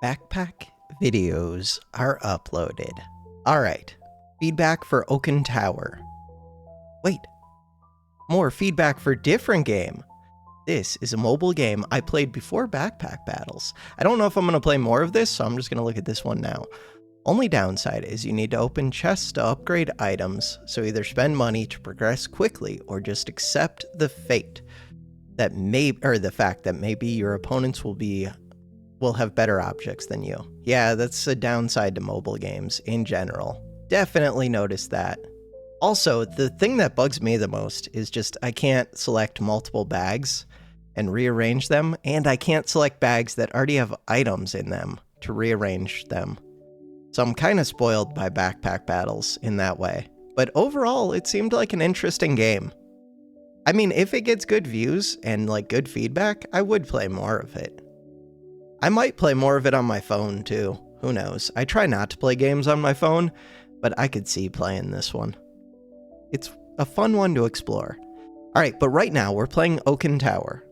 Backpack videos are uploaded. Alright, feedback for Oaken Tower. Wait, more feedback for different game. This is a mobile game I played before Backpack Battles. I don't know if I'm going to play more of this, so I'm just going to look at this one now. Only downside is you need to open chests to upgrade items, so either spend money to progress quickly or just accept the fate that the fact that maybe your opponents will have better objects than you. Yeah, that's a downside to mobile games in general. Definitely noticed that. Also, the thing that bugs me the most is just I can't select multiple bags and rearrange them, and I can't select bags that already have items in them to rearrange them. So I'm kind of spoiled by Backpack Battles in that way. But overall, it seemed like an interesting game. I mean, if it gets good views and like good feedback, I would play more of it. I might play more of it on my phone too. Who knows? I try not to play games on my phone, but I could see playing this one. It's a fun one to explore. Alright, but right now we're playing Oaken Tower.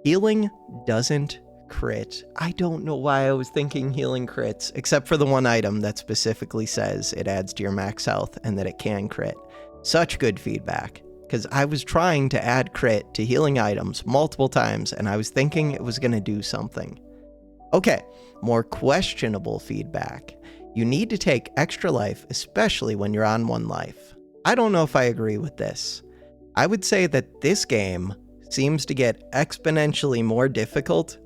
Healing doesn't crit. I don't know why I was thinking healing crits, except for the one item that specifically says it adds to your max health and that it can crit. Such good feedback, because I was trying to add crit to healing items multiple times and I was thinking it was going to do something. Okay, more questionable feedback. You need to take extra life, especially when you're on 1 life. I don't know if I agree with this. I would say that this game seems to get exponentially more difficult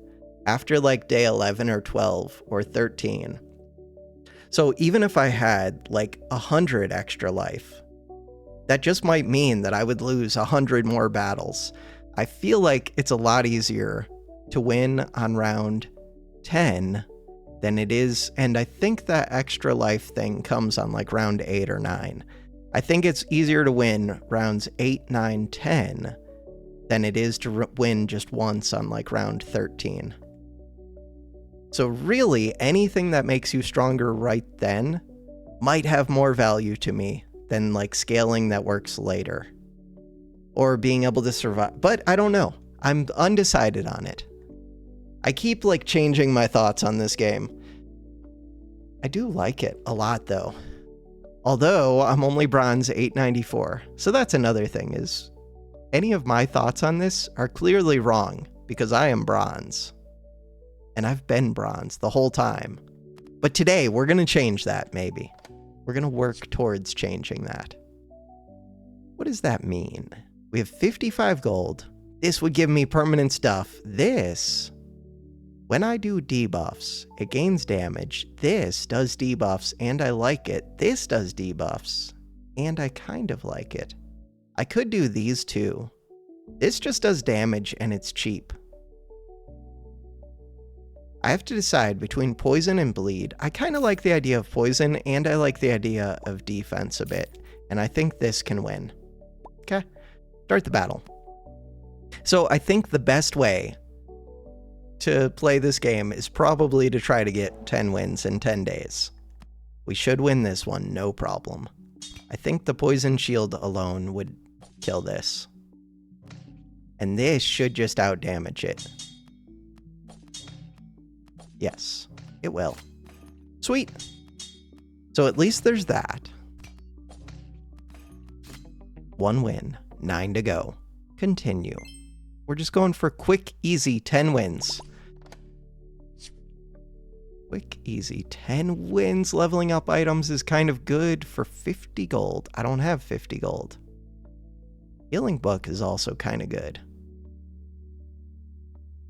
after like day 11 or 12 or 13. So even if I had like 100 extra life, that just might mean that I would lose 100 more battles. I feel like it's a lot easier to win on round 10 than it is, and I think that extra life thing comes on like round 8 or 9. I think it's easier to win rounds 8, 9, 10 than it is to win just once on like round 13. So really, anything that makes you stronger right then might have more value to me than like scaling that works later. Or being able to survive, but I don't know. I'm undecided on it. I keep like changing my thoughts on this game. I do like it a lot though. Although I'm only bronze 894. So that's another thing, is any of my thoughts on this are clearly wrong because I am bronze. And I've been bronze the whole time. But today we're going to change that maybe. We're going to work towards changing that. What does that mean? We have 55 gold. This would give me permanent stuff. This, when I do debuffs, it gains damage. This does debuffs, and I like it. This does debuffs, and I kind of like it. I could do these two. This just does damage, and it's cheap. I have to decide between poison and bleed. I kind of like the idea of poison, and I like the idea of defense a bit, and I think this can win. Okay, start the battle. So I think the best way to play this game is probably to try to get 10 wins in 10 days. We should win this one, no problem. I think the poison shield alone would kill this. And this should just outdamage it. Yes, it will. Sweet. So at least there's that. 1 win, 9 to go. Continue. We're just going for quick, easy 10 wins. Quick, easy 10 wins. Leveling up items is kind of good for 50 gold. I don't have 50 gold. Healing book is also kind of good.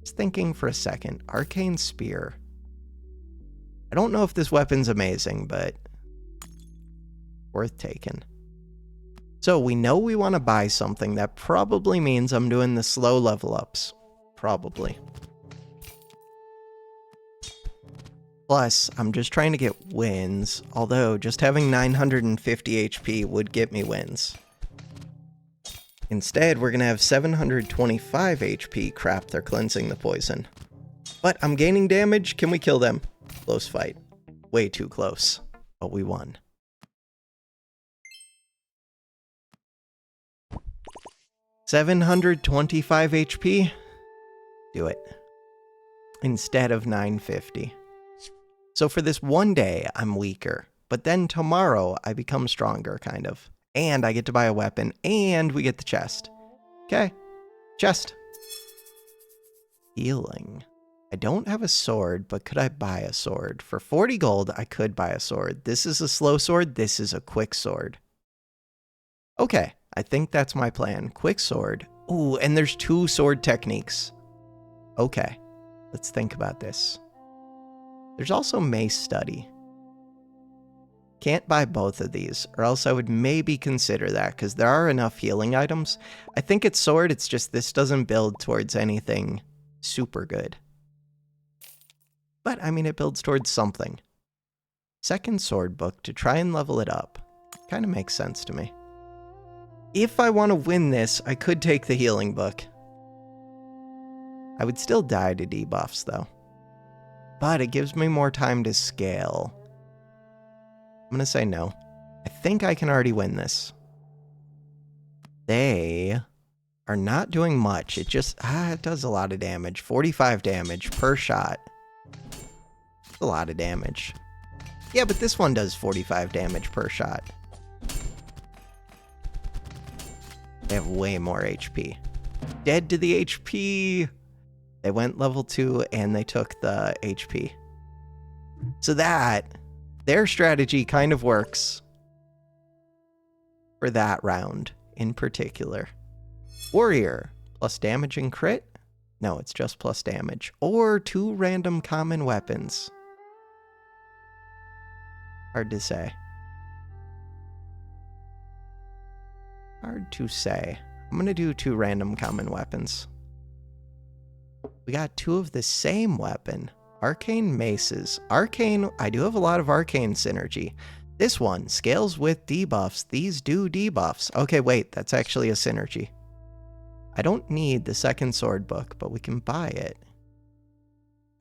Just thinking for a second. Arcane spear. I don't know if this weapon's amazing, but worth taking. So we know we want to buy something. That probably means I'm doing the slow level ups. Probably. Plus, I'm just trying to get wins, although just having 950 HP would get me wins. Instead, we're going to have 725 HP. Crap, they're cleansing the poison. But I'm gaining damage. Can we kill them? Close fight. Way too close. But we won. $725 HP. Do it. Instead of 950. So for this one day, I'm weaker. But then tomorrow, I become stronger, kind of. And I get to buy a weapon, and we get the chest. Okay, chest. Healing. I don't have a sword, but could I buy a sword? For 40 gold, I could buy a sword. This is a slow sword. This is a quick sword. Okay, I think that's my plan. Quick sword. Ooh, and there's 2 sword techniques. Okay, let's think about this. There's also mace study. Can't buy both of these, or else I would maybe consider that, because there are enough healing items. I think it's sword, it's just this doesn't build towards anything super good. But, I mean, it builds towards something. Second sword book to try and level it up. Kind of makes sense to me. If I want to win this, I could take the healing book. I would still die to debuffs, though. But it gives me more time to scale. I'm going to say no. I think I can already win this. They are not doing much. It just, it does a lot of damage. 45 damage per shot. That's a lot of damage. Yeah, but this one does 45 damage per shot. They have way more HP. Dead to the HP. They went level 2 and they took the HP. So their strategy kind of works for that round in particular. Warrior, plus damage and crit? No, it's just plus damage. Or 2 random common weapons. Hard to say. Hard to say. I'm going to do 2 random common weapons. We got 2 of the same weapon. Arcane maces. Arcane, I do have a lot of arcane synergy. This one scales with debuffs. These do debuffs. Okay, wait, that's actually a synergy. I don't need the second sword book, but we can buy it.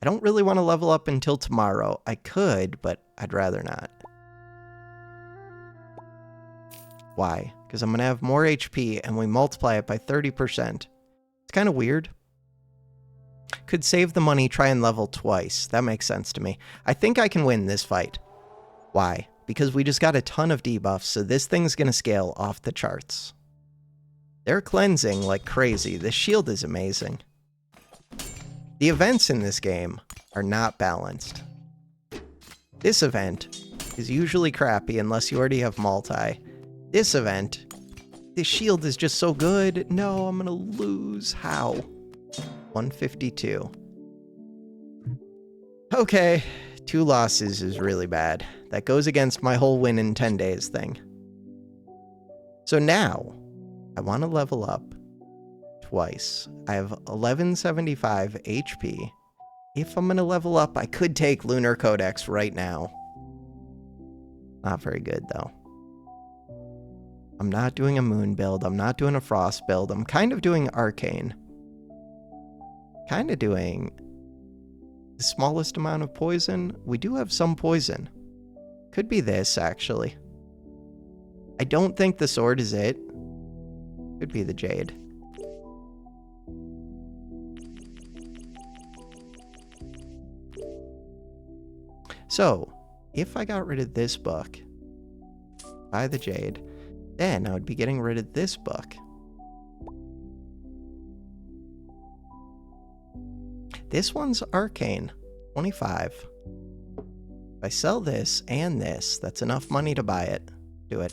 I don't really want to level up until tomorrow. I could, but I'd rather not. Why? Because I'm going to have more HP and we multiply it by 30%. It's kind of weird. Could save the money, try and level twice. That makes sense to me. I think I can win this fight. Why? Because we just got a ton of debuffs, so this thing's going to scale off the charts. They're cleansing like crazy. This shield is amazing. The events in this game are not balanced. This event is usually crappy unless you already have multi. This event, this shield is just so good. No, I'm gonna lose. How? 152. Okay, 2 losses is really bad. That goes against my whole win in 10 days thing. So now, I want to level up twice. I have 1175 HP. If I'm going to level up, I could take Lunar Codex right now. Not very good, though. I'm not doing a moon build. I'm not doing a frost build. I'm kind of doing arcane. Kind of doing the smallest amount of poison. We do have some poison. Could be this, actually. I don't think the sword is it. Could be the jade. So, if I got rid of this book, buy the jade, then I would be getting rid of this book. This one's arcane, 25. If I sell this and this, that's enough money to buy it. Do it.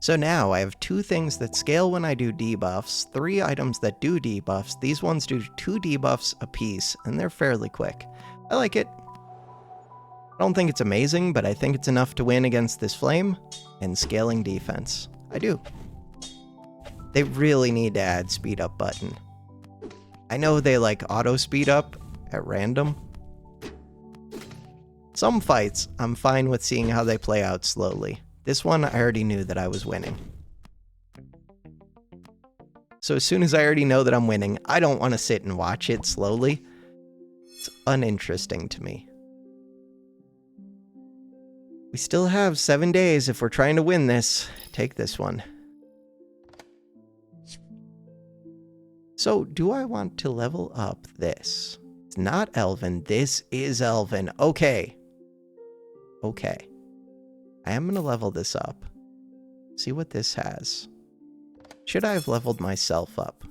So now I have 2 things that scale when I do debuffs, 3 items that do debuffs. These ones do 2 debuffs apiece, and they're fairly quick. I like it. I don't think it's amazing, but I think it's enough to win against this flame and scaling defense. I do. They really need to add speed up button. I know they like auto speed up at random. Some fights, I'm fine with seeing how they play out slowly. This one, I already knew that I was winning. So as soon as I already know that I'm winning, I don't want to sit and watch it slowly. It's uninteresting to me. We still have 7 days if we're trying to win this. Take this one. So, do I want to level up this? It's not Elven. This is Elven. Okay. Okay. I am going to level this up. See what this has. Should I have leveled myself up?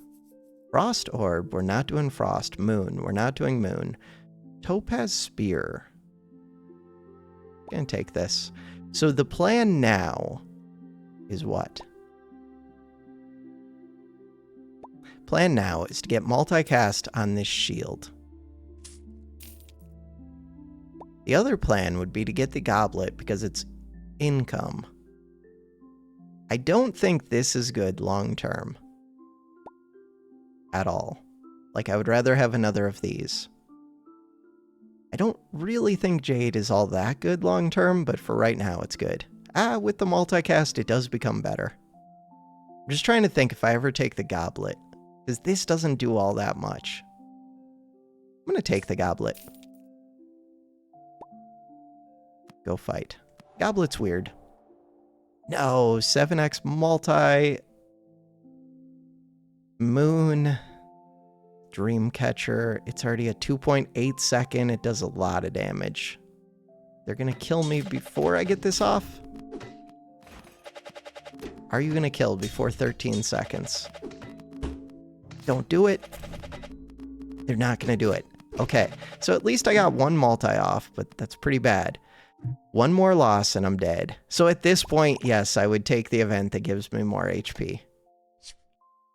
Frost Orb, we're not doing Frost. Moon, we're not doing Moon. Topaz Spear. I'm going to take this. So the plan now is what? Plan now is to get multicast on this shield. The other plan would be to get the goblet because it's income. I don't think this is good long term. At all. Like, I would rather have another of these. I don't really think Jade is all that good long term, but for right now it's good. With the multicast it does become better. I'm just trying to think if I ever take the goblet, because this doesn't do all that much. I'm going to take the goblet. Go fight. Goblet's weird. No, 7x multi. Moon. Dreamcatcher. It's already a 2.8 second. It does a lot of damage. They're going to kill me before I get this off? Are you going to kill before 13 seconds? Don't do it. They're not going to do it. Okay, so at least I got one multi off, but that's pretty bad. One more loss and I'm dead. So at this point, yes, I would take the event that gives me more HP.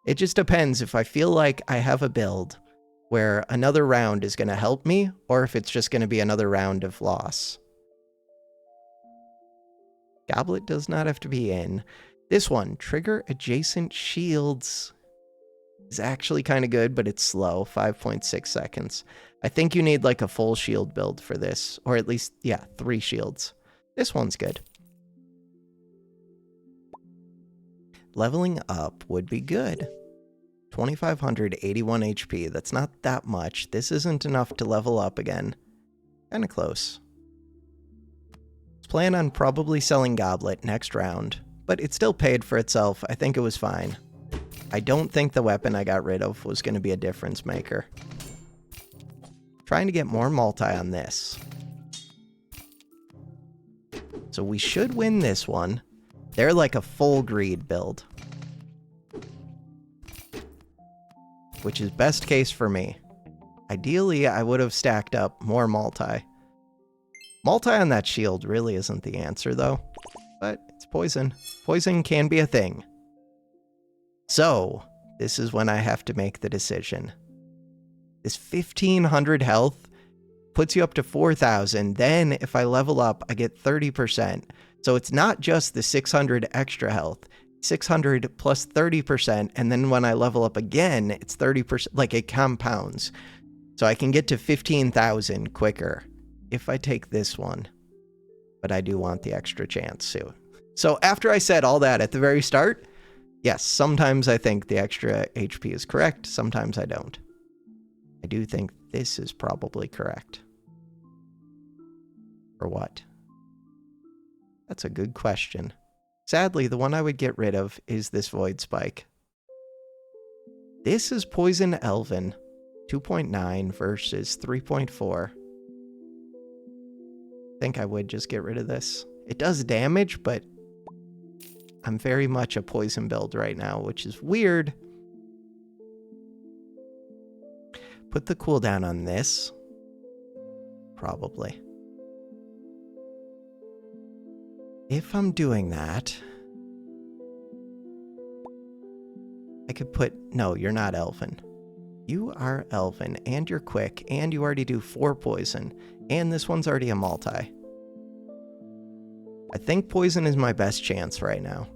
It just depends if I feel like I have a build where another round is going to help me, or if it's just going to be another round of loss. Goblet does not have to be in. This one, trigger adjacent shields, is actually kind of good, but it's slow, 5.6 seconds. I think you need like a full shield build for this, or at least, yeah, 3 shields. This one's good. Leveling up would be good. 2,581 HP, that's not that much. This isn't enough to level up again. Kinda close. Let's plan on probably selling Goblet next round, but it still paid for itself. I think it was fine. I don't think the weapon I got rid of was going to be a difference maker. Trying to get more multi on this. So we should win this one. They're like a full greed build. Which is best case for me. Ideally, I would have stacked up more multi. Multi on that shield really isn't the answer, though. But it's poison. Poison can be a thing. So, this is when I have to make the decision. This 1,500 health puts you up to 4,000. Then, if I level up, I get 30%. So it's not just the 600 extra health. 600 plus 30%, and then when I level up again, it's 30%, like it compounds. So I can get to 15,000 quicker if I take this one. But I do want the extra chance too. So after I said all that at the very start, yes, sometimes I think the extra HP is correct, sometimes I don't. I do think this is probably correct. Or what? That's a good question. Sadly, the one I would get rid of is this Void Spike. This is Poison Elven, 2.9 versus 3.4. I think I would just get rid of this. It does damage, but I'm very much a poison build right now, which is weird. Put the cooldown on this. Probably. If I'm doing that, I could put, no, you're not Elven. You are Elven, and you're quick, and you already do 4 poison, and this one's already a multi. I think poison is my best chance right now.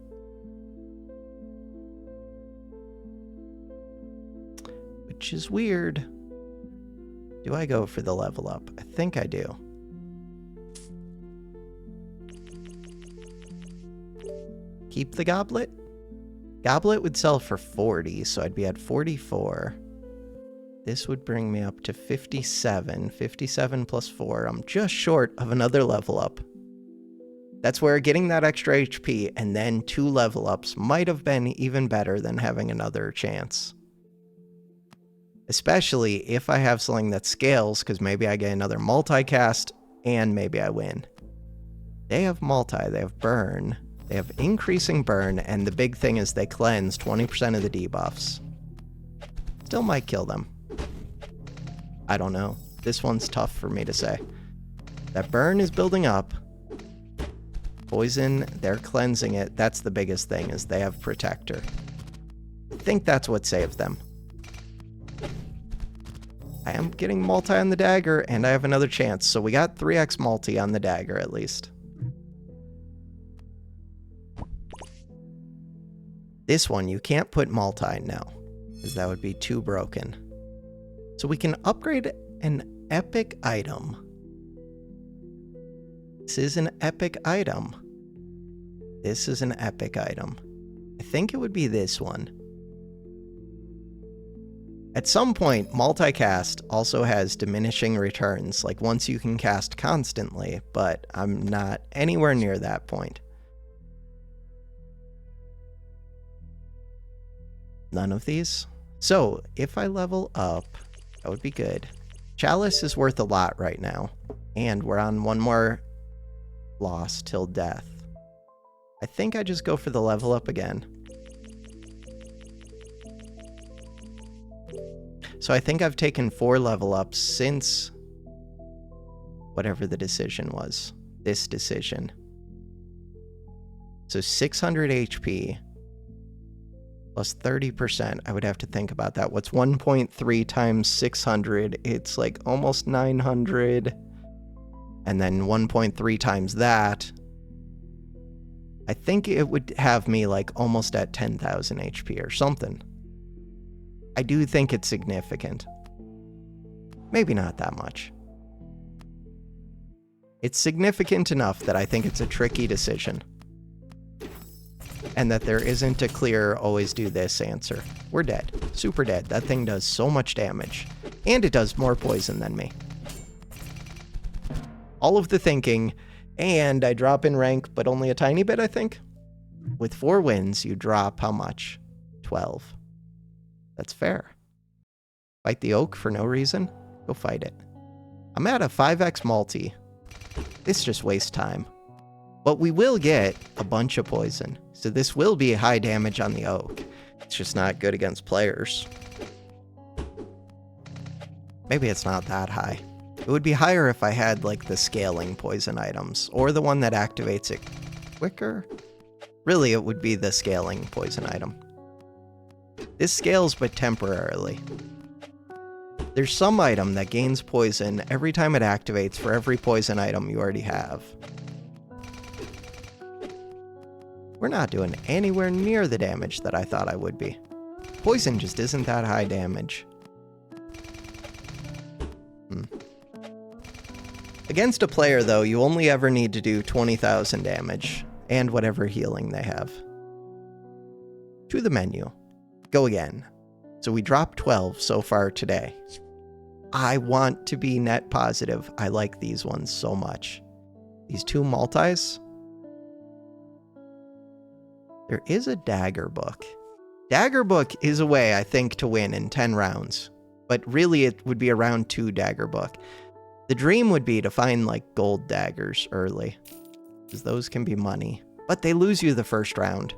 Which is weird. Do I go for the level up? I think I do. Keep the goblet? Goblet would sell for 40, so I'd be at 44. This would bring me up to 57. 57 plus 4. I'm just short of another level up. That's where getting that extra HP and then 2 level ups might have been even better than having another chance. Especially if I have something that scales, because maybe I get another multicast and maybe I win. They have multi, they have burn, they have increasing burn, and the big thing is they cleanse 20% of the debuffs. Still might kill them. I don't know. This one's tough for me to say. That burn is building up. Poison, they're cleansing it. That's the biggest thing, is they have protector. I think that's what saves them. I am getting multi on the dagger, and I have another chance. So we got 3x multi on the dagger, at least. This one, you can't put multi now, because that would be too broken. So we can upgrade an epic item. This is an epic item. This is an epic item. I think it would be this one. At some point, multicast also has diminishing returns, like once you can cast constantly, but I'm not anywhere near that point. None of these. So, if I level up, that would be good. Chalice is worth a lot right now, and we're on one more loss till death. I think I just go for the level up again. So I think I've taken 4 level ups since whatever the decision was. This decision. So 600 HP plus 30%. I would have to think about that. What's 1.3 times 600? It's like almost 900. And then 1.3 times that. I think it would have me like almost at 10,000 HP or something. I do think it's significant. Maybe not that much. It's significant enough that I think it's a tricky decision. And that there isn't a clear always do this answer. We're dead. Super dead. That thing does so much damage. And it does more poison than me. All of the thinking, and I drop in rank, but only a tiny bit, I think. With 4 wins, you drop how much? 12. That's fair. Fight the oak for no reason? Go fight it. I'm at a 5x multi. This just wastes time. But we will get a bunch of poison. So this will be high damage on the oak. It's just not good against players. Maybe it's not that high. It would be higher if I had like the scaling poison items, or the one that activates it quicker. Really, it would be the scaling poison item. This scales but temporarily. There's some item that gains poison every time it activates for every poison item you already have. We're not doing anywhere near the damage that I thought I would be. Poison just isn't that high damage. Against a player, though, you only ever need to do 20,000 damage, and whatever healing they have. To the menu. Go again. So we dropped 12 so far today. I want to be net positive. I like these ones so much. These 2 multis. There is a dagger book. Dagger book is a way, I think, to win in 10 rounds. But really, it would be a round 2 dagger book. The dream would be to find, like, gold daggers early. Because those can be money. But they lose you the first round.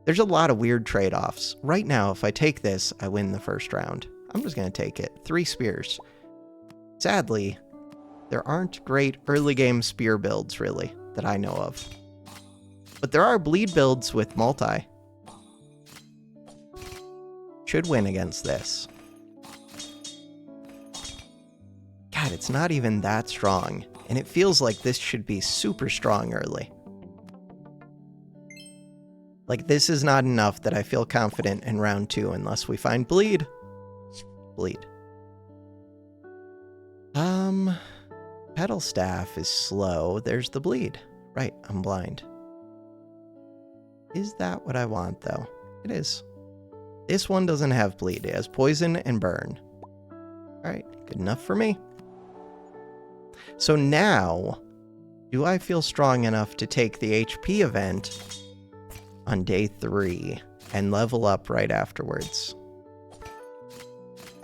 There's a lot of weird trade-offs. Right now, if I take this, I win the first round. I'm just going to take it. 3 spears. Sadly, there aren't great early game spear builds, really, that I know of. But there are bleed builds with multi. Should win against this. God, it's not even that strong. And it feels like this should be super strong early. Like, this is not enough that I feel confident in round 2 unless we find bleed. Bleed. Pedal staff is slow. There's the bleed. Right, I'm blind. Is that what I want, though? It is. This one doesn't have bleed. It has poison and burn. Alright, good enough for me. So now, do I feel strong enough to take the HP event on day 3 and level up right afterwards?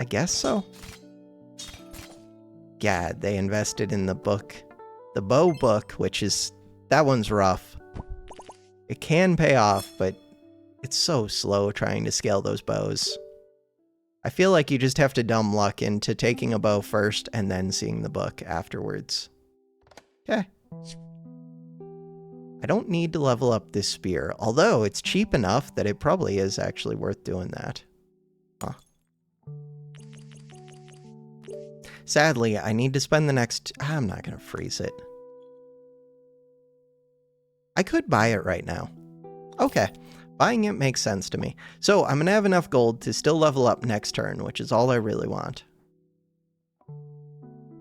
I guess so. Yeah, they invested in the book The bow book, which is... that one's rough. It can pay off, but it's so slow trying to scale those bows. I feel like you just have to dumb luck into taking a bow first and then seeing the book afterwards. Okay. I don't need to level up this spear, although it's cheap enough that it probably is actually worth doing that. Huh. Sadly, I need to spend the next... I'm not going to freeze it. I could buy it right now. Okay. Buying it makes sense to me. So I'm going to have enough gold to still level up next turn, which is all I really want.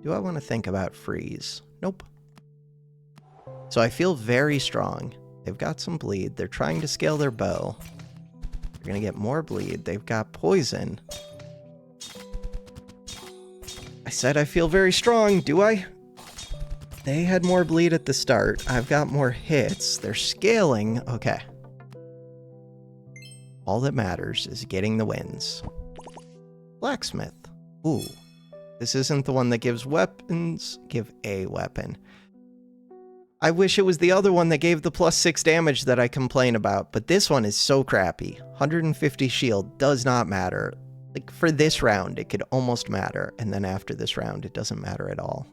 Do I want to think about freeze? Nope. So I feel very strong. They've got some bleed. They're trying to scale their bow. They're going to get more bleed. They've got poison. I said I feel very strong. Do I? They had more bleed at the start. I've got more hits. They're scaling. Okay. All that matters is getting the wins. Blacksmith. Ooh. This isn't the one that gives weapons. Give a weapon. I wish it was the other one that gave the +6 damage that I complain about, but this one is so crappy. 150 shield does not matter. Like, for this round, it could almost matter, and then after this round, it doesn't matter at all.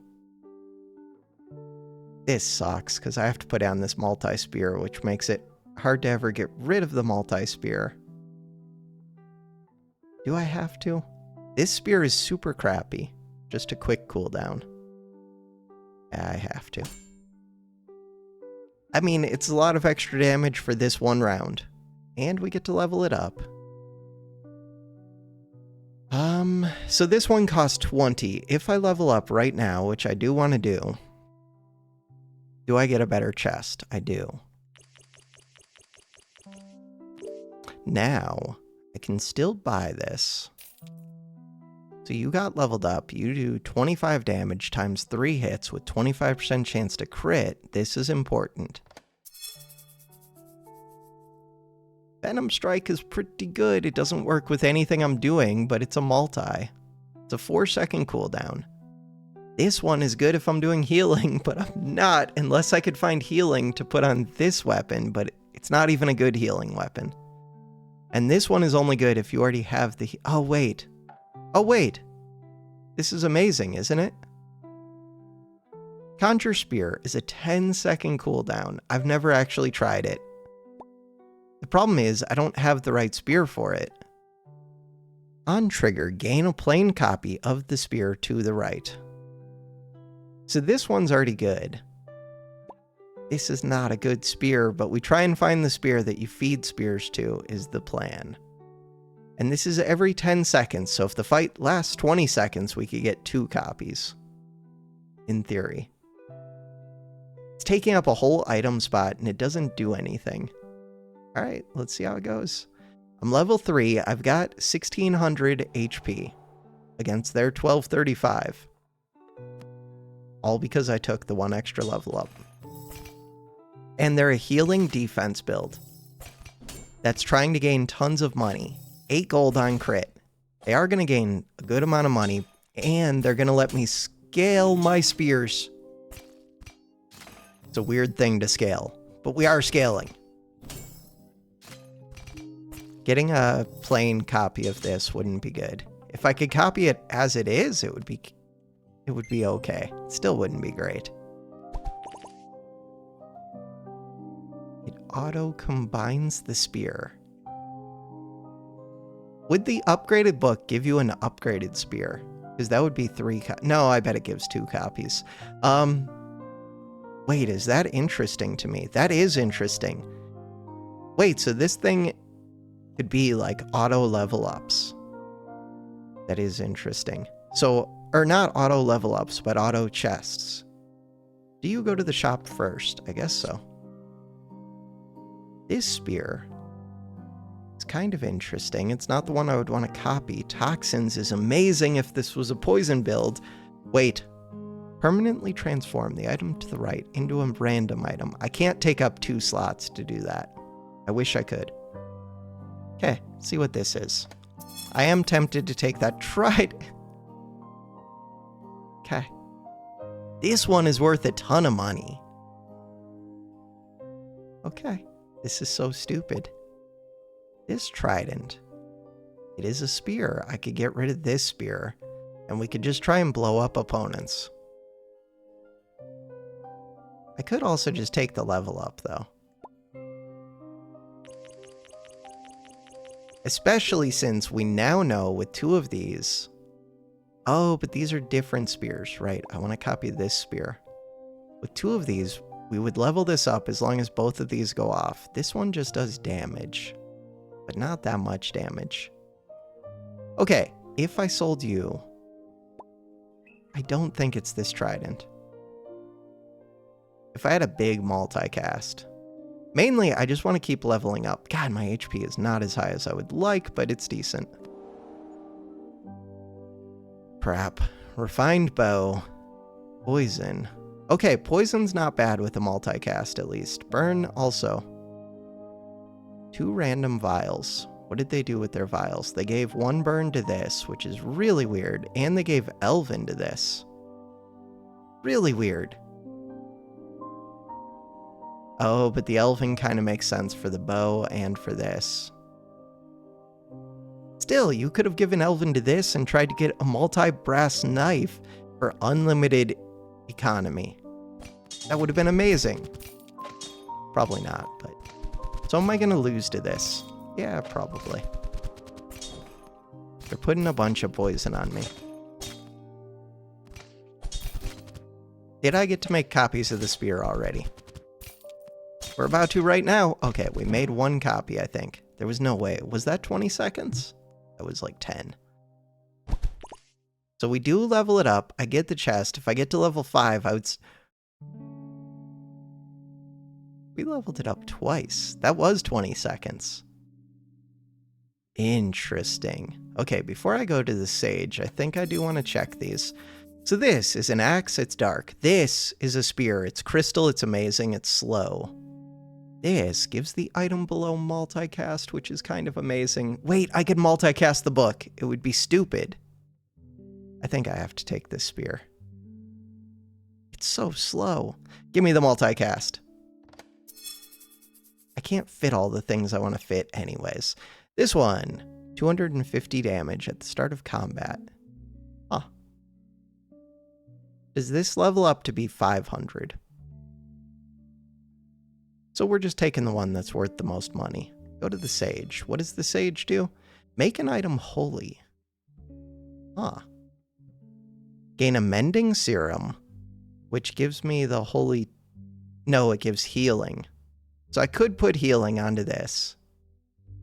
This sucks, because I have to put down this multi-spear, which makes it hard to ever get rid of the multi-spear. Do I have to? This spear is super crappy. Just a quick cooldown. Yeah, I have to. I mean, it's a lot of extra damage for this one round. And we get to level it up. So this one costs 20. If I level up right now, which I do want to do I get a better chest? I do. Now, I can still buy this. So you got leveled up. You do 25 damage times 3 hits with 25% chance to crit. This is important. Venom Strike is pretty good. It doesn't work with anything I'm doing, but it's a multi. It's a 4-second cooldown. This one is good if I'm doing healing, but I'm not unless I could find healing to put on this weapon, but it's not even a good healing weapon. And this one is only good if you already have the... Oh, wait. Oh, wait. This is amazing, isn't it? Conjure Spear is a 10-second cooldown. I've never actually tried it. The problem is, I don't have the right spear for it. On trigger, gain a plain copy of the spear to the right. So this one's already good. This is not a good spear, but we try and find the spear that you feed spears to is the plan. And this is every 10 seconds, so if the fight lasts 20 seconds, we could get 2 copies. In theory. It's taking up a whole item spot, and it doesn't do anything. Alright, let's see how it goes. I'm level 3, I've got 1600 HP against their 1235. All because I took the 1 extra level up. And they're a healing defense build that's trying to gain tons of money. 8 gold on crit. They are going to gain a good amount of money, and they're going to let me scale my spears. It's a weird thing to scale, but we are scaling. Getting a plain copy of this wouldn't be good. If I could copy it as it is, it would be okay. It still wouldn't be great. It auto combines the spear. Would the upgraded book give you an upgraded spear? Because that would be 3 No, I bet it gives 2 copies. Wait, is that interesting to me? That is interesting. Wait, so this thing could be like auto level ups. That is interesting. So, or not auto level ups, but auto chests. Do you go to the shop first? I guess so. This spear is kind of interesting. It's not the one I would want to copy. Toxins is amazing if this was a poison build. Wait. Permanently transform the item to the right into a random item. I can't take up 2 slots to do that. I wish I could. Okay, see what this is. I am tempted to take that trident. Okay. This one is worth a ton of money. Okay, this is so stupid. This trident. It is a spear. I could get rid of this spear, and we could just try and blow up opponents. I could also just take the level up, though. Especially since we now know with 2 of these... Oh, but these are different spears, right? I want to copy this spear. With 2 of these, we would level this up as long as both of these go off. This one just does damage, but not that much damage. Okay, if I sold you... I don't think it's this trident. If I had a big multicast. Mainly, I just want to keep leveling up. God, my HP is not as high as I would like, but it's decent. Crap. Refined bow. Poison. Okay, poison's not bad with a multicast, at least. Burn, also. 2 random vials. What did they do with their vials? They gave 1 burn to this, which is really weird, and they gave Elven to this. Really weird. Oh, but the Elven kind of makes sense for the bow and for this. Still, you could have given Elven to this and tried to get a multi-brass knife for unlimited economy. That would have been amazing. Probably not, but... So am I going to lose to this? Yeah, probably. They're putting a bunch of poison on me. Did I get to make copies of the spear already? We're about to right now. Okay, we made 1 copy, I think. There was no way. Was that 20 seconds? That was like 10. So we do level it up. I get the chest. If I get to level 5, I would... We leveled it up twice. That was 20 seconds. Interesting. Okay, before I go to the sage, I think I do want to check these. So this is an axe. It's dark. This is a spear. It's crystal. It's amazing. It's slow. This gives the item below multicast, which is kind of amazing. Wait, I could multicast the book. It would be stupid. I think I have to take this spear. It's so slow. Give me the multicast. I can't fit all the things I want to fit anyways. This one, 250 damage at the start of combat. Huh. Does this level up to be 500? So we're just taking the one that's worth the most money. Go to the sage. What does the sage do? Make an item holy. Huh. Gain a mending serum, which gives me the holy... No, it gives healing. So I could put healing onto this.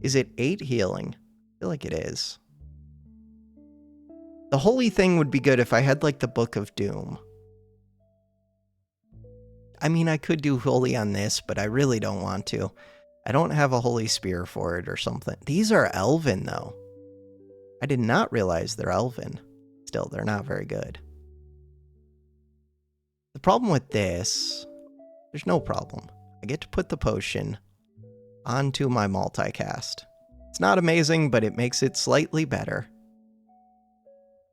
Is it 8 healing? I feel like it is. The holy thing would be good if I had like the Book of Doom. I mean, I could do holy on this, but I really don't want to. I don't have a holy spear for it or something. These are elven, though. I did not realize they're elven. Still, they're not very good. The problem with this... There's no problem. I get to put the potion onto my multicast. It's not amazing, but it makes it slightly better.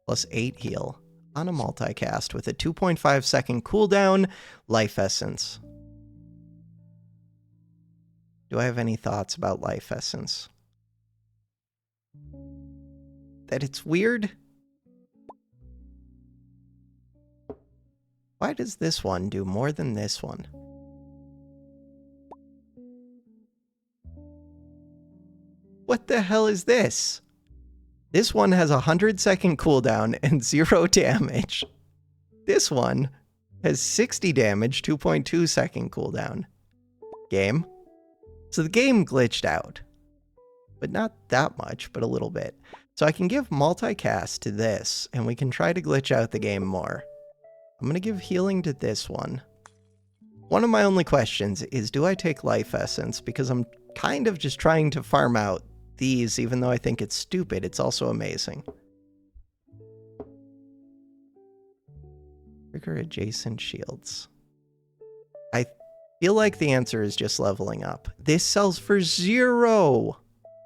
Plus 8 heal. On a multicast with a 2.5 second cooldown, life essence. Do I have any thoughts about life essence? That it's weird? Why does this one do more than this one? What the hell is this? This one has a 100-second cooldown and 0 damage. This one has 60 damage, 2.2-second cooldown. Game. So the game glitched out. But not that much, but a little bit. So I can give multicast to this, and we can try to glitch out the game more. I'm going to give healing to this one. One of my only questions is, do I take life essence? Because I'm kind of just trying to farm out these, even though I think it's stupid, it's also amazing. Trigger adjacent shields. I feel like the answer is just leveling up. This sells for 0.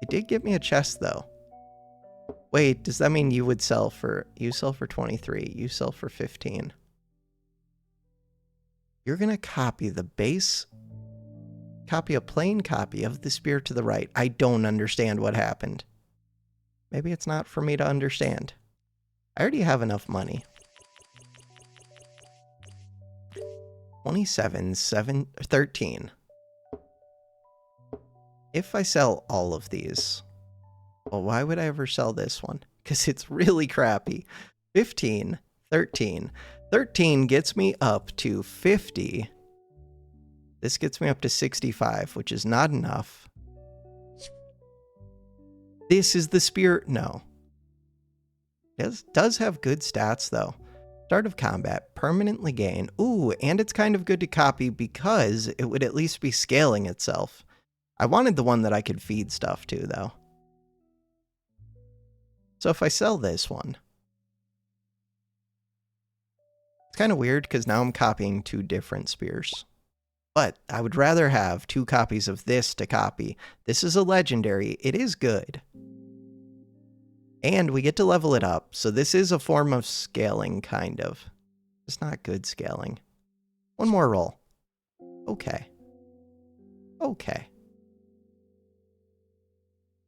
It did give me a chest, though. Wait, does that mean you would sell for... You sell for 23. You sell for 15. You're going to copy the base, copy a plain copy of the spear to the right. I don't understand what happened. Maybe it's not for me to understand. I already have enough money. 13. If I sell all of these, well, why would I ever sell this one? Because it's really crappy. 15, 13. 13 gets me up to 50. This gets me up to 65, which is not enough. This is the spear. No. It does have good stats, though. Start of combat, permanently gain. Ooh, and it's kind of good to copy because it would at least be scaling itself. I wanted the one that I could feed stuff to, though. So if I sell this one, it's kind of weird because now I'm copying 2 different spears. But I would rather have 2 copies of this to copy. This is a legendary. It is good. And we get to level it up, so this is a form of scaling, kind of. It's not good scaling. One more roll. Okay. Okay.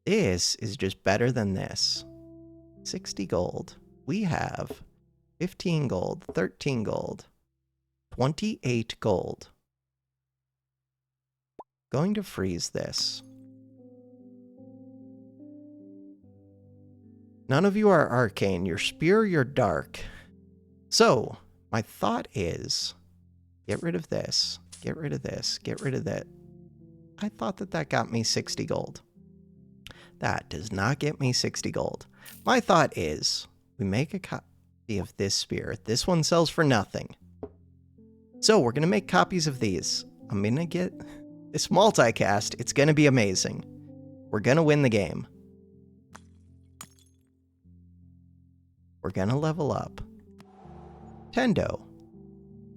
This is just better than this. 60 gold. We have 15 gold, 13 gold, 28 gold. Going to freeze this. None of you are arcane. You're spear, you're dark. So, my thought is, get rid of this, get rid of this, get rid of that. I thought that that got me 60 gold. That does not get me 60 gold. My thought is, we make a copy of this spear. This one sells for nothing. So, we're going to make copies of these. I'm going to get this multicast. It's going to be amazing. We're going to win the game. We're gonna level up. Tendo.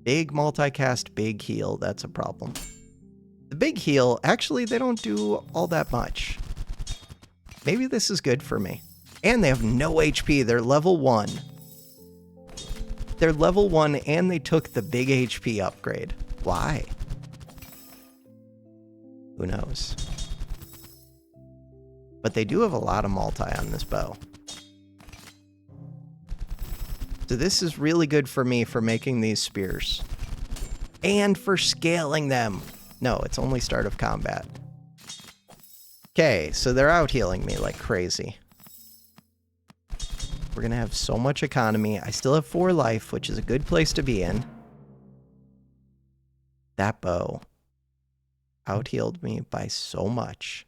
Big multicast, big heal. That's a problem. The big heal, actually, they don't do all that much. Maybe this is good for me. And they have no HP. They're level 1. They're level 1 and they took the big HP upgrade. Why? Who knows? But they do have a lot of multi on this bow. So this is really good for me for making these spears. And for scaling them. No, it's only start of combat. Okay, so they're out healing me like crazy. We're going to have so much economy. I still have 4 life, which is a good place to be in. That bow out healed me by so much.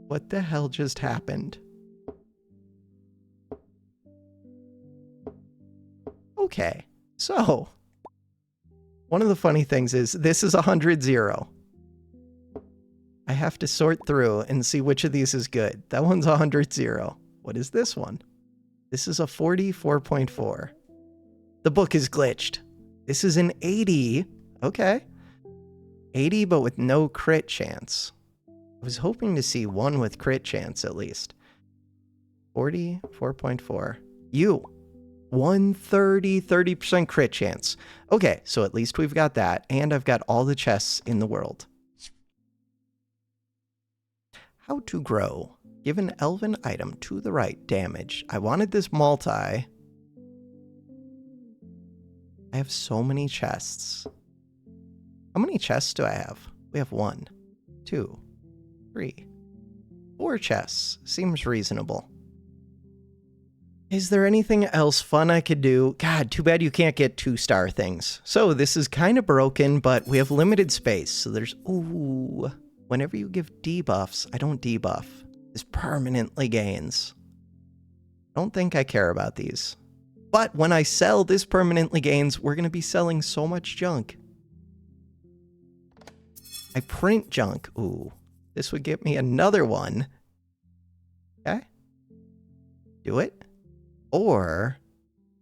What the hell just happened? Okay, so one of the funny things is this is 100-0. I have to sort through and see which of these is good. That one's 100-0. What is this one? This is a 44.4. The book is glitched. This is an 80. Okay. 80, but with no crit chance. I was hoping to see one with crit chance at least. 44.4. You. 30% crit chance. Okay, so at least we've got that, and I've got all the chests in the world. How to grow. Give an elven item to the right. Damage. I wanted this multi. I have so many chests. How many chests do I have? We have 1, 2, 3, 4 chests. Seems reasonable. Is there anything else fun I could do? God, too bad you can't get 2-star things. So this is kind of broken, but we have limited space. So there's, ooh, whenever you give debuffs, I don't debuff. This permanently gains. I don't think I care about these. But when I sell this permanently gains, we're going to be selling so much junk. I print junk. Ooh, this would get me another one. Okay. Do it. Or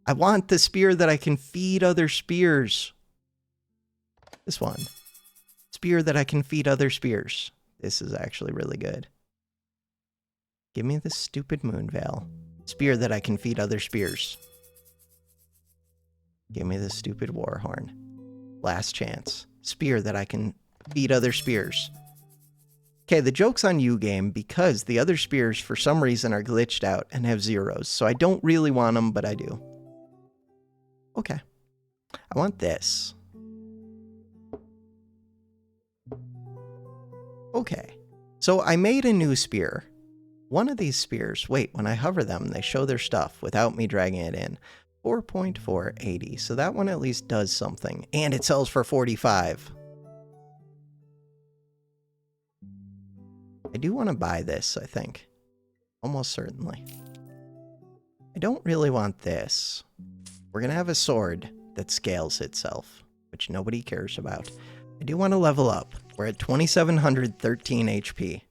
I want the spear that I can feed other spears. This one. Spear that I can feed other spears. This is actually really good. Give me the stupid moon veil. Spear that I can feed other spears. Give me the stupid war horn. Last chance. Spear that I can feed other spears. Okay, the joke's on you, game, because the other spears, for some reason, are glitched out and have zeros. So I don't really want them, but I do. Okay. I want this. Okay. So I made a new spear. One of these spears, wait, when I hover them, they show their stuff without me dragging it in. 4.480. So that one at least does something. And it sells for 45. I do want to buy this, I think. Almost certainly. I don't really want this. We're going to have a sword that scales itself, which nobody cares about. I do want to level up. We're at 2,713 HP.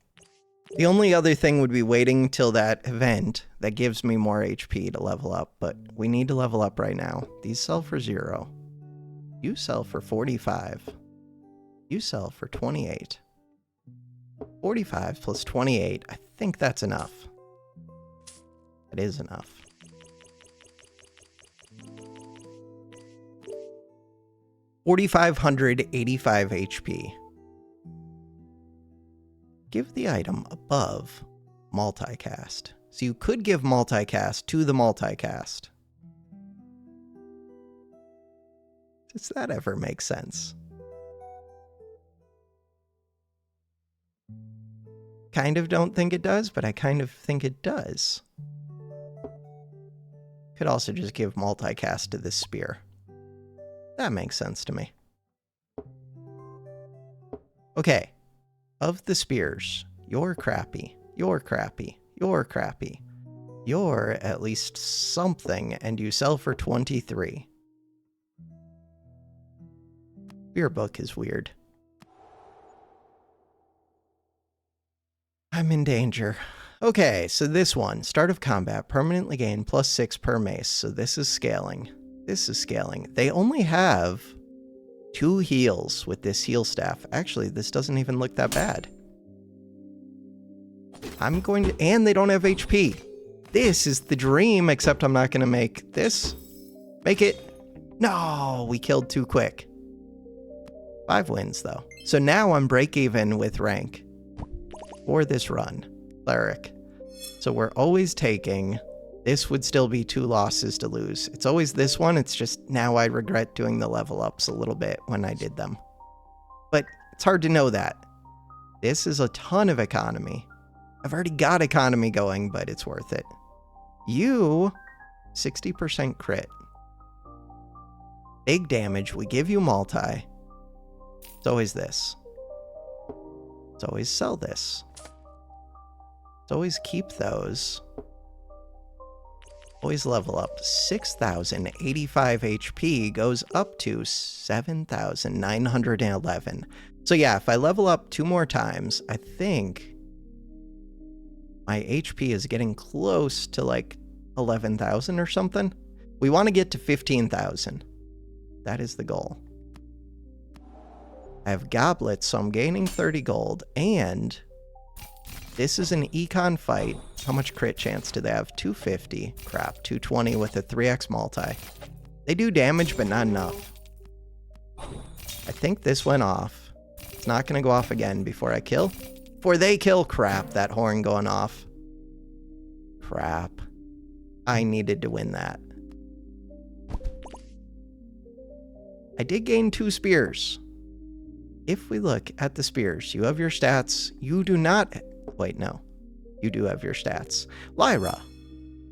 The only other thing would be waiting till that event that gives me more HP to level up, but we need to level up right now. These sell for 0. You sell for 45. You sell for 28. 45 plus 28, I think that's enough. That is enough. $4,585 HP. Give the item above multicast. So you could give multicast to the multicast. Does that ever make sense? Kind of don't think it does, but I kind of think it does. Could also just give multicast to this spear. That makes sense to me. Okay. Of the spears, you're crappy, you're crappy, you're crappy. You're at least something, and you sell for 23. Spear book is weird. I'm in danger. Okay, so this one, start of combat, permanently gain +6 per mace. So this is scaling. This is scaling. They only have 2 heals with this heal staff. Actually, this doesn't even look that bad. I'm going to... And they don't have HP. This is the dream, except I'm not going to make this. Make it. No, we killed too quick. 5 wins, though. So now I'm break even with rank for this run. Cleric. So we're always taking... This would still be 2 losses to lose. It's always this one. It's just now I regret doing the level ups a little bit when I did them. But it's hard to know that. This is a ton of economy. I've already got economy going, but it's worth it. You, 60% crit. Big damage. We give you multi. It's always this. It's always sell this. It's always keep those. Always level up. 6,085 HP goes up to 7,911. So yeah, if I level up 2 more times, I think my HP is getting close to like 11,000 or something. We want to get to 15,000. That is the goal. I have goblets, so I'm gaining 30 gold, and this is an econ fight. How much crit chance do they have? 250. Crap, 220 with a 3x multi. They do damage, but not enough. I think this went off. It's not going to go off again before I kill. Before they kill. Crap, that horn going off. Crap. I needed to win that. I did gain 2 spears. If we look at the spears, you have your stats. You do not... Wait, no. You do have your stats. Lyra.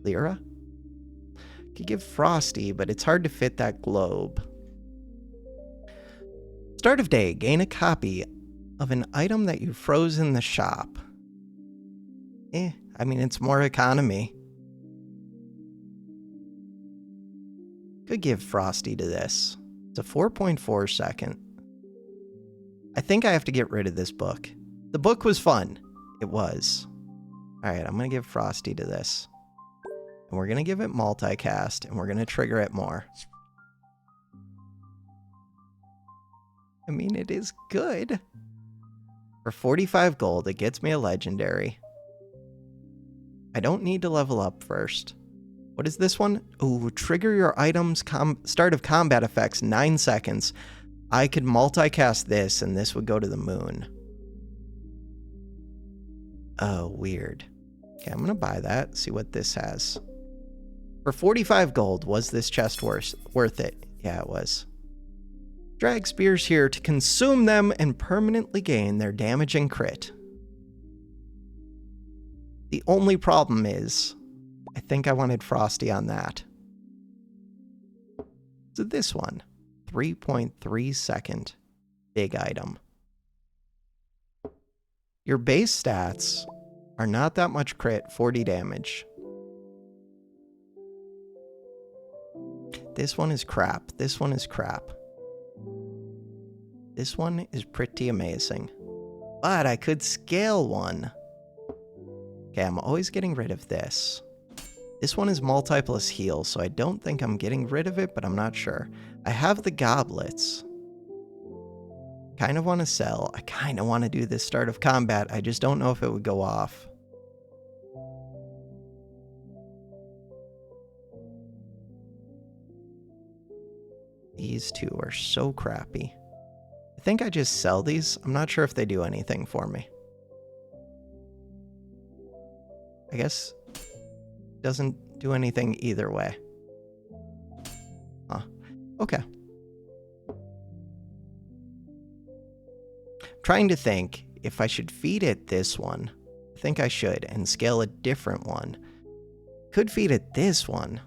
Could give Frosty, but it's hard to fit that globe. Start of day. Gain a copy of an item that you froze in the shop. I mean, it's more economy. Could give Frosty to this. It's a 4.4 second. I think I have to get rid of this book. The book was fun. It was. Alright, I'm going to give Frosty to this. And we're going to give it multicast, and we're going to trigger it more. I mean, it is good. For 45 gold, it gets me a legendary. I don't need to level up first. What is this one? Ooh, trigger your item's start of combat effects 9 seconds. I could multicast this and this would go to the moon. Oh, weird. Okay, I'm gonna buy that, see what this has. For 45 gold, was this chest worth it? Yeah, it was. Drag spears here to consume them and permanently gain their damage and crit. The only problem is, I think I wanted Frosty on that. So this one, 3.3 second, big item. Your base stats are not that much crit, 40 damage. This one is crap. This one is crap. This one is pretty amazing. But I could scale one. Okay, I'm always getting rid of this. This one is multi-plus heal, so I don't think I'm getting rid of it, but I'm not sure. I have the goblets. Kind of want to sell. I kind of want to do this start of combat. I just don't know if it would go off. These two are so crappy. I think I just sell these. I'm not sure if they do anything for me. I guess it doesn't do anything either way. Huh. Okay. Trying to think if I should feed it this one. I think I should, and scale a different one. Could feed it this one.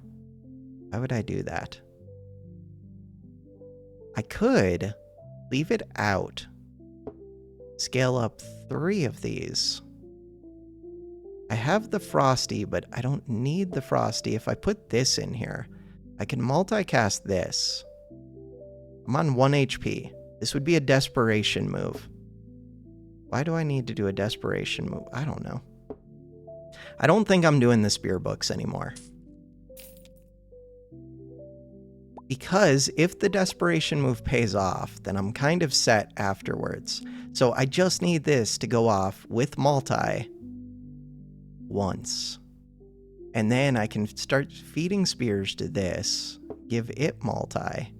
Why would I do that? I could leave it out. Scale up 3 of these. I have the Frosty, but I don't need the Frosty. If I put this in here, I can multicast this. I'm on 1 HP. This would be a desperation move. Why do I need to do a desperation move? I don't know. I don't think I'm doing the spear books anymore. Because if the desperation move pays off, then I'm kind of set afterwards. So I just need this to go off with multi once. And then I can start feeding spears to this, give it multi,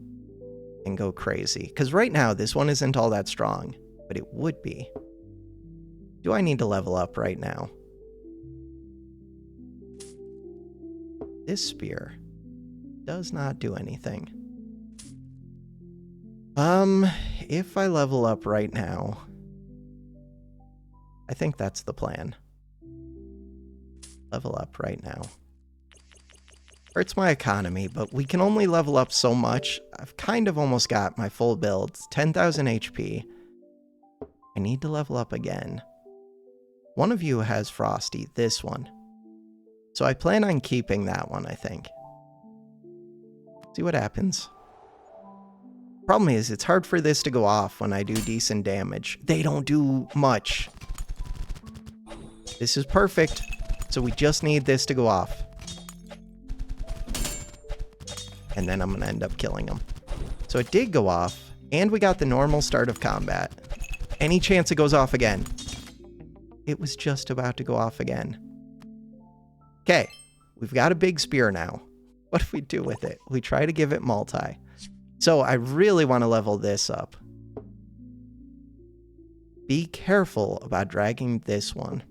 and go crazy. Because right now, this one isn't all that strong, but it would be. Do I need to level up right now? This spear does not do anything. If I level up right now, I think that's the plan. Level up right now. Hurts my economy, but we can only level up so much. I've kind of almost got my full build. It's 10,000 HP. I need to level up again. One of you has Frosty, this one. So I plan on keeping that one, I think. See what happens. Problem is, it's hard for this to go off when I do decent damage. They don't do much. This is perfect. So we just need this to go off. And then I'm going to end up killing him. So it did go off, and we got the normal start of combat. Any chance it goes off again? It was just about to go off again. Okay, we've got a big spear now. What do we do with it? We try to give it multi. So I really want to level this up. Be careful about dragging this one.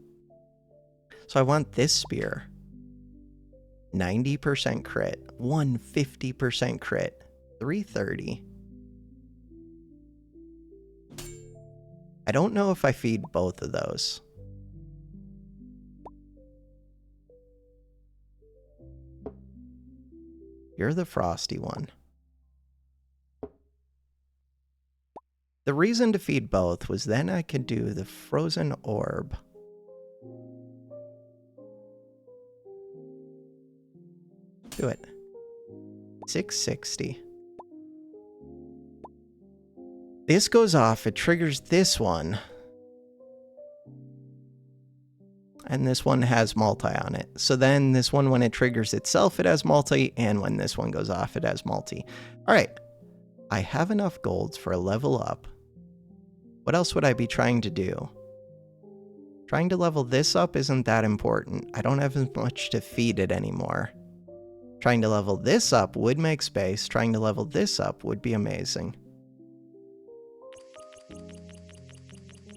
So I want this spear. 90% crit, 150% crit, 330. I don't know if I feed both of those. You're the Frosty one. The reason to feed both was then I could do the frozen orb. Do it. 660. This goes off, it triggers this one. And this one has multi on it. So then this one, when it triggers itself, it has multi, and when this one goes off, it has multi. All right. I have enough golds for a level up. What else would I be trying to do? Trying to level this up isn't that important. I don't have as much to feed it anymore. Trying to level this up would make space. Trying to level this up would be amazing.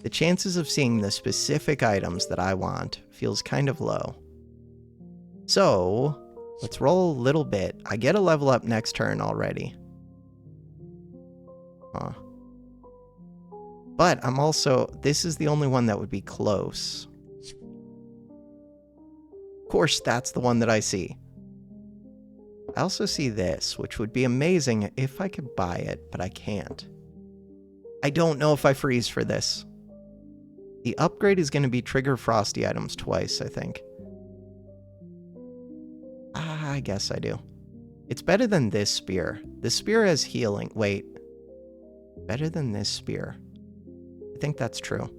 The chances of seeing the specific items that I want feels kind of low. So, let's roll a little bit. I get a level up next turn already. Huh. But I'm also... This is the only one that would be close. Of course, that's the one that I see. I also see this, which would be amazing if I could buy it, but I can't. I don't know if I freeze for this. The upgrade is going to be trigger frosty items twice, I think. I guess I do. It's better than this spear. This spear has healing. Wait. Better than this spear. I think that's true.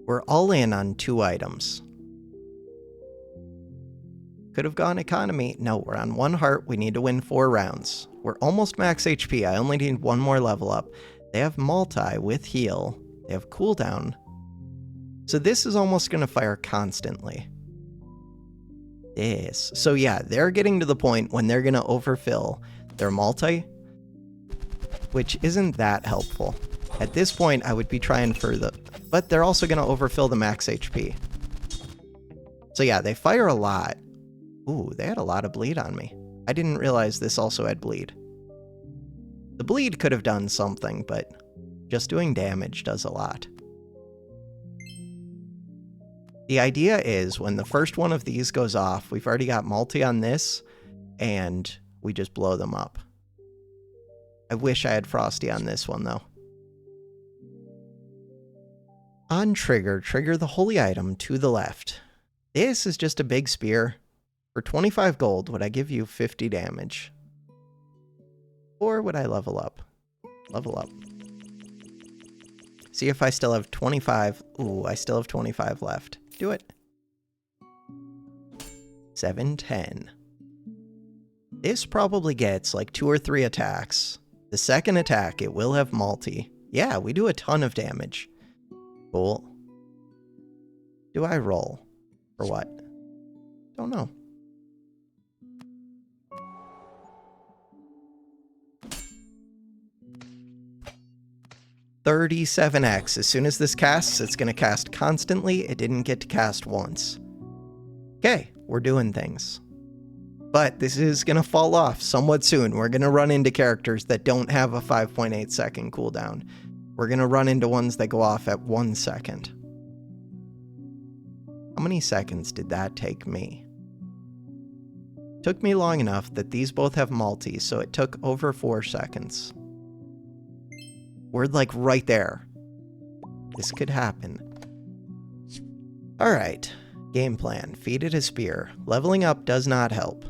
We're all in on 2 items. Could have gone economy. No, we're on 1 heart. We need to win 4 rounds. We're almost max HP. I only need 1 more level up. They have multi with heal. They have cooldown. So this is almost going to fire constantly. This. So yeah, they're getting to the point when they're going to overfill their multi, which isn't that helpful. At this point, I would be trying for the... But they're also going to overfill the max HP. So yeah, they fire a lot. Ooh, they had a lot of bleed on me. I didn't realize this also had bleed. The bleed could have done something, but just doing damage does a lot. The idea is when the first one of these goes off, we've already got multi on this, and we just blow them up. I wish I had Frosty on this one, though. On trigger, trigger the holy item to the left. This is just a big spear. For 25 gold, would I give you 50 damage? Or would I level up? Level up. See if I still have 25. Ooh, I still have 25 left. Do it. 710. This probably gets like 2 or 3 attacks. The second attack, it will have multi. Yeah, we do a ton of damage. Cool. Do I roll? Or what? Don't know. $37x. As soon as this casts, it's going to cast constantly. It didn't get to cast once. Okay, we're doing things. But this is going to fall off somewhat soon. We're going to run into characters that don't have a 5.8 second cooldown. We're going to run into ones that go off at 1 second. How many seconds did that take me? Took me long enough that these both have multi, so it took over 4 seconds. We're like right there. This could happen. Alright. Game plan. Feed it a spear. Leveling up does not help.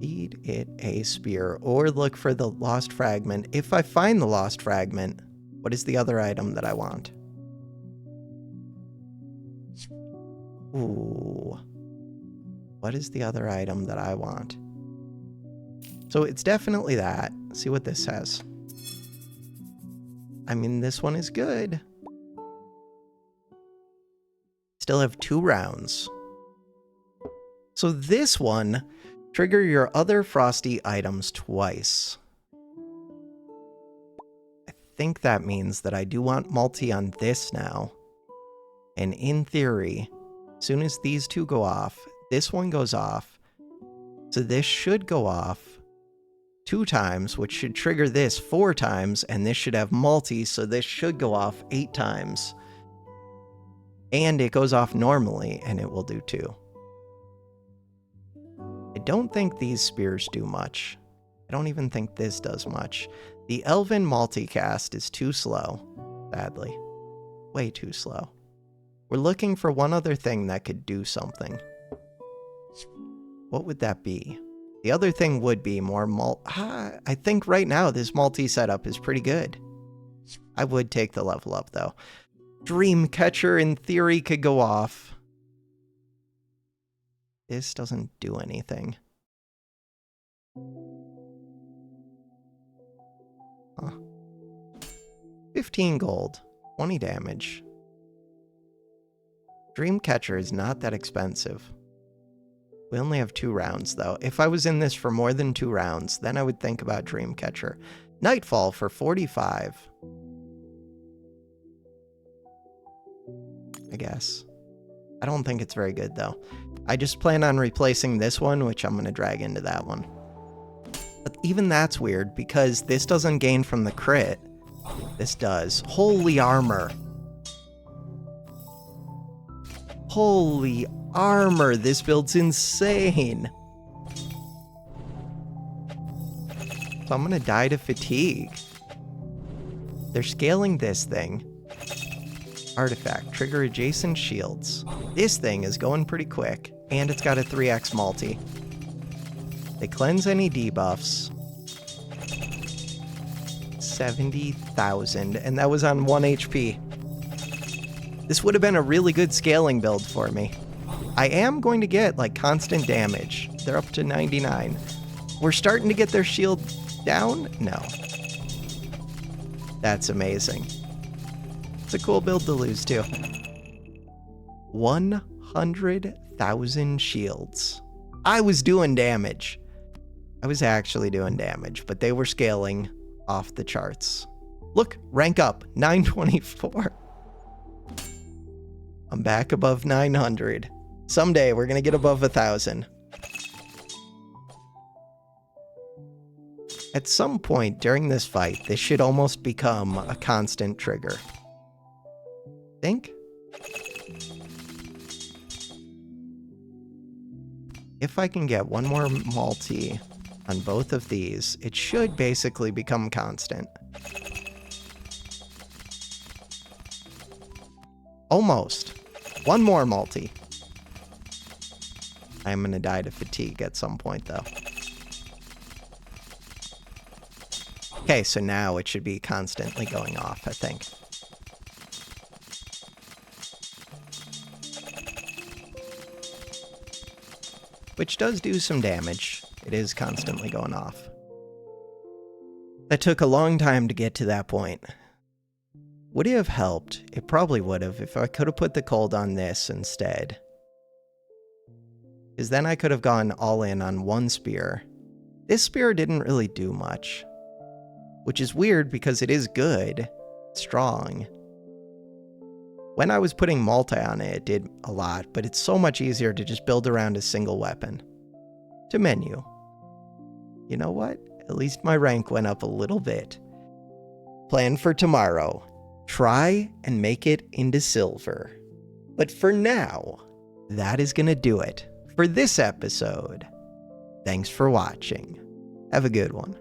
Feed it a spear. Or look for the lost fragment. If I find the lost fragment, what is the other item that I want? Ooh. What is the other item that I want? So it's definitely that. Let's see what this has. I mean, this one is good. Still have 2 rounds. So this one, trigger your other frosty items twice. I think that means that I do want multi on this now. And in theory, as soon as these 2 go off, this one goes off. So this should go off 2 times, which should trigger this 4 times, and this should have multi, so this should go off 8 times. And it goes off normally, and it will do 2. I don't think these spears do much. I don't even think this does much. The Elven multicast is too slow, sadly. Way too slow. We're looking for one other thing that could do something. What would that be? The other thing would be more I think right now this multi setup is pretty good. I would take the level up though. Dreamcatcher in theory could go off. This doesn't do anything. Huh. 15 gold, 20 damage. Dreamcatcher is not that expensive. We only have 2 rounds, though. If I was in this for more than 2 rounds, then I would think about Dreamcatcher. Nightfall for 45. I guess. I don't think it's very good, though. I just plan on replacing this one, which I'm going to drag into that one. But even that's weird, because this doesn't gain from the crit. This does. Holy armor. Holy armor. This build's insane. So I'm going to die to fatigue. They're scaling this thing. Artifact. Trigger adjacent shields. This thing is going pretty quick. And it's got a 3x multi. They cleanse any debuffs. 70,000. And that was on 1 HP. This would have been a really good scaling build for me. I am going to get, like, constant damage. They're up to 99. We're starting to get their shield down? No. That's amazing. It's a cool build to lose, too. 100,000 shields. I was doing damage. I was actually doing damage, but they were scaling off the charts. Look, rank up, 924. I'm back above 900. Someday we're gonna get above 1,000. At some point during this fight, this should almost become a constant trigger. Think? If I can get one more multi on both of these, it should basically become constant. Almost. One more multi. I'm gonna die to fatigue at some point, though. Okay, so now it should be constantly going off, I think. Which does do some damage. It is constantly going off. That took a long time to get to that point. Would it have helped? It probably would have if I could have put the cold on this instead. Because then I could have gone all in on one spear. This spear didn't really do much. Which is weird because it is good. Strong. When I was putting multi on it, it did a lot, but it's so much easier to just build around a single weapon. To menu. You know what? At least my rank went up a little bit. Plan for tomorrow. Try and make it into silver. But for now, that is gonna do it for this episode. Thanks for watching. Have a good one.